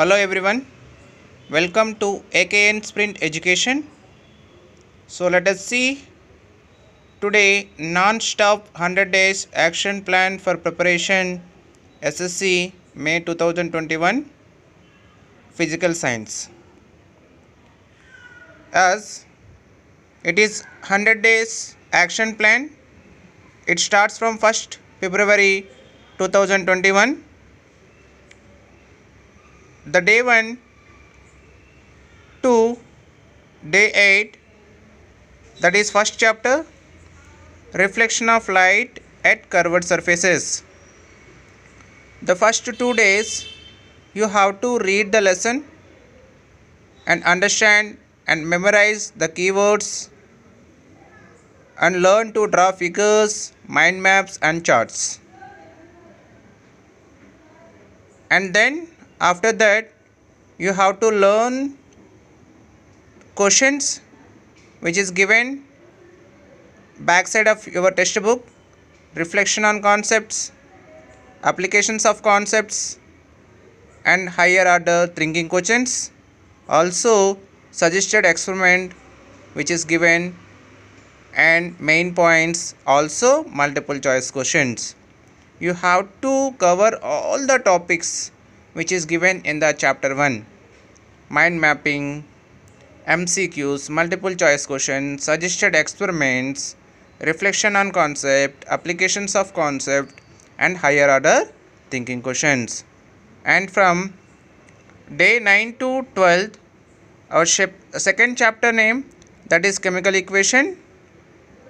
Hello everyone, welcome to AKN Sprint Education. So let us see today non-stop 100 days action plan for preparation SSC May 2021 Physical Science. As it is 100 days action plan, it starts from 1st February 2021. The day 1 to day 8, that is first chapter, reflection of light at curved surfaces. The first 2 days you have to read the lesson and understand and memorize the keywords and learn to draw figures, mind maps and charts. And then after that you have to learn questions which is given backside of your textbook, reflection on concepts, applications of concepts and higher order thinking questions. Also suggested experiment which is given and main points, also multiple choice questions. You have to cover all the topics which is given in the chapter 1. Mind mapping, MCQs, multiple choice questions, suggested experiments, reflection on concept, applications of concept and higher order thinking questions. And from day 9 to 12th, our second chapter name, that is chemical equation,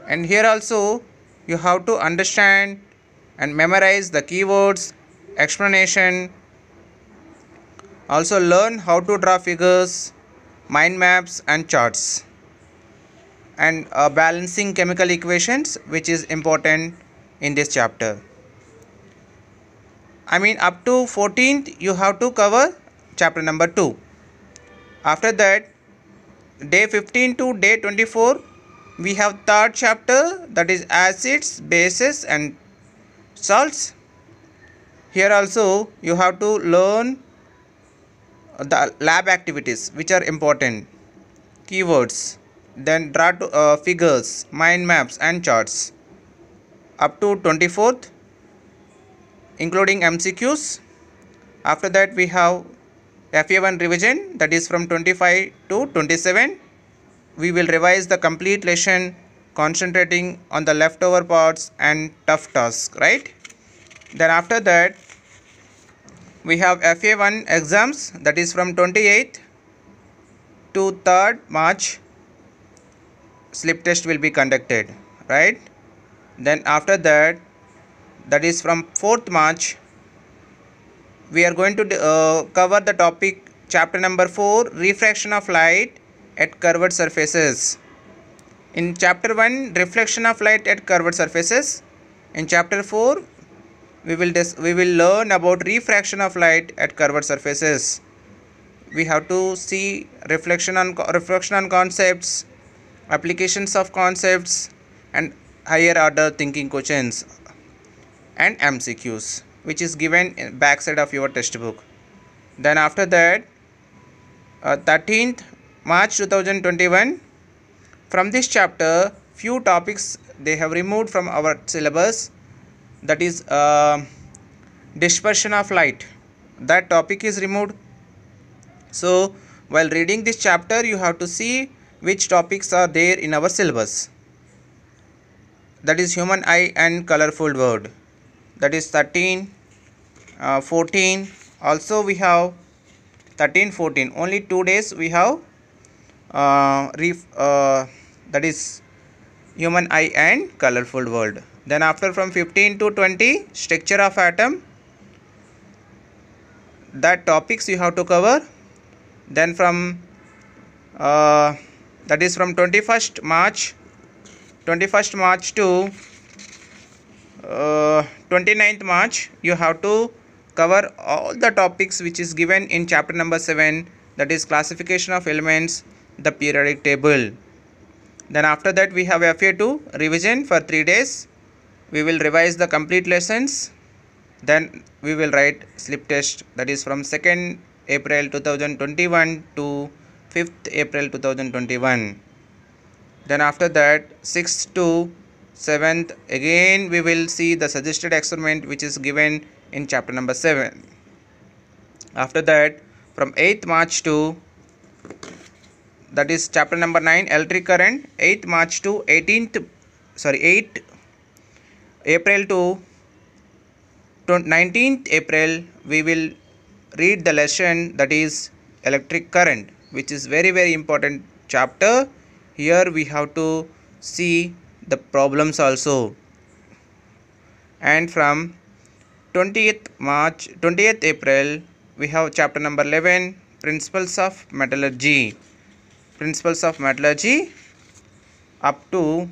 and here also you have to understand and memorize the keywords, explanation, also learn how to draw figures, mind maps and charts, and balancing chemical equations which is important in this chapter. Up to 14th you have to cover chapter number 2. After that, day 15 to day 24 we have third chapter, that is acids, bases and salts. Here also you have to learn the lab activities which are important, keywords, then draw figures, mind maps and charts up to 24th including MCQs. After that we have FA1 revision, that is from 25 to 27. We will revise the complete lesson concentrating on the leftover parts and tough tasks, right? Then after that we have FA1 exams, that is from 28th to 3rd March slip test will be conducted, right? Then after that, that is from 4th March, we are going to cover the topic chapter number 4, refraction of light at curved surfaces. In chapter 1, reflection of light at curved surfaces. In chapter 4 we will learn about refraction of light at curved surfaces. We have to see reflection on concepts, applications of concepts and higher order thinking questions and MCQs which is given in backside of your textbook. Then after that, 13th March 2021, from this chapter few topics they have removed from our syllabus, that is dispersion of light. That topic is removed. So while reading this chapter you have to see which topics are there in our syllabus, that is human eye and colorful world, that is 13, 14. Also we have 13, 14, only 2 days we have that is human eye and colorful world. Then after from 15 to 20, structure of atom, that topics you have to cover. Then from that is from 21st March to 29th March, you have to cover all the topics which is given in chapter number 7, that is classification of elements, the periodic table. Then after that we have FA2 revision for 3 days. We will revise the complete lessons. Then we will write slip test, that is from 2nd April 2021 to 5th April 2021. Then after that 6th to 7th again we will see the suggested experiment which is given in chapter number 7. After that from 8th March to, that is chapter number 9, electric current, 8th March to 8 April to 19th April we will read the lesson that is electric current, which is very important chapter. Here we have to see the problems also. And from 20th April we have chapter number 11, principles of metallurgy up to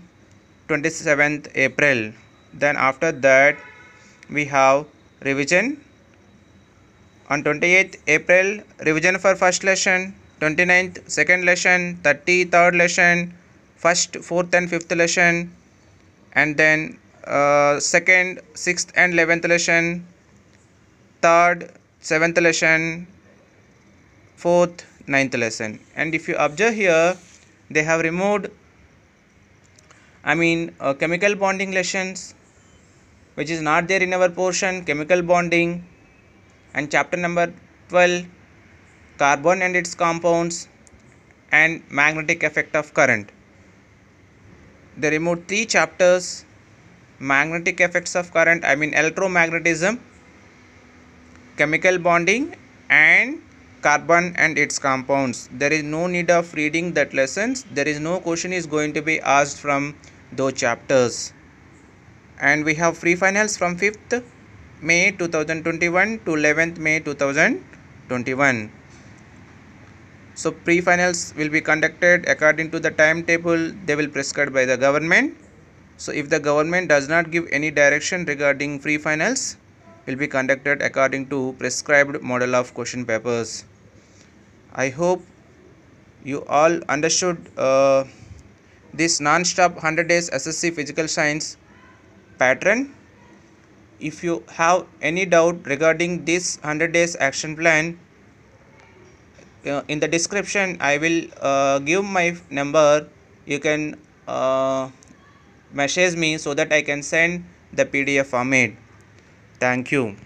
27th April. Then after that we have revision on 28th April, revision for first lesson, 29th second lesson, 30th third lesson, first, fourth and fifth lesson, and then second, sixth and 11th lesson, third, seventh lesson, fourth, ninth lesson. And if you observe here, they have removed chemical bonding lessons, which is not there in our portion, chemical bonding, and chapter number 12, carbon and its compounds, and magnetic effect of current. They removed 3 chapters: magnetic effects of current, electromagnetism, chemical bonding, and carbon and its compounds. There is no need of reading that lessons. There is no question is going to be asked from those chapters. And we have free finals from 5th May 2021 to 11th May 2021. So pre-finals will be conducted according to the timetable they will prescribed by the government. So if the government does not give any direction regarding pre-finals, will be conducted according to prescribed model of question papers. I hope you all understood this non-stop 100 days SSC physical science pattern. If you have any doubt regarding this 100 days action plan, in the description I will give my number. You can message me so that I can send the PDF format. Thank you.